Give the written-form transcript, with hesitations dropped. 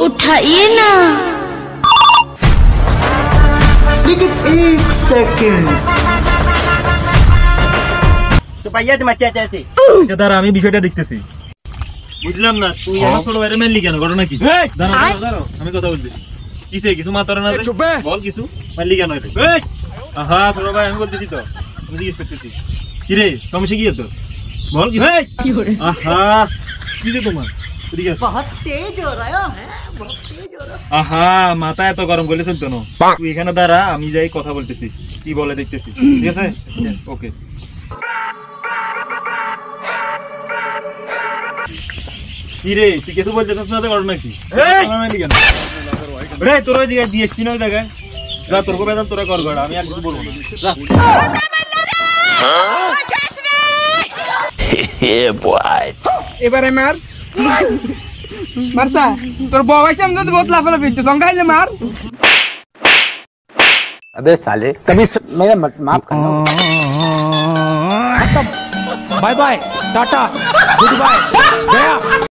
उठाइए ना। लेकिन एक सेकंड তো পাইয়া দে মাচা আছে আচ্ছা দাঁড়া, আমি বিষয়টা দেখতেছি। বুঝলাম না, তুই আমার ছোট ভাইরে মারলি কেন? ঘটনা কি? দাঁড়াও, আমি কথা বলছি। কিসে কিছু মাতার না যে? বল কিছু মারলি কেন? আহা ছোট ভাই, আমি বলতেছি তো, আমি জিজ্ঞেস করতেছি। কি রে, সমস্যা কি তোর? বল কি? আহা কি রে তোমার? बहुत तेज हो रहा है, बहुत तेज हो रहा है। আহা মাথা এত গরম করলে চলতো না। তুই এখানে দাঁড়া, আমি যাই কথা বলতেছি, কি বলে দেখতেছি। ঠিক আছে, ওকে। কি রে, তুই কিছু বলতে চাস না? ঘটনা কি? রে তোর ওই দিকে ডিএসপি নয় জায়গায় যা, তোর কো বেতন তোরা কর গড়া, আমি আর কিছু বলবো না। যা এবারে মার মারসা তোর বয়স আমি তো বহুত লাফালাফি হচ্ছে সংখ্যা হইলে মার। अबे साले कभी मेरा माफ करना। Bye bye tata goodbye गया।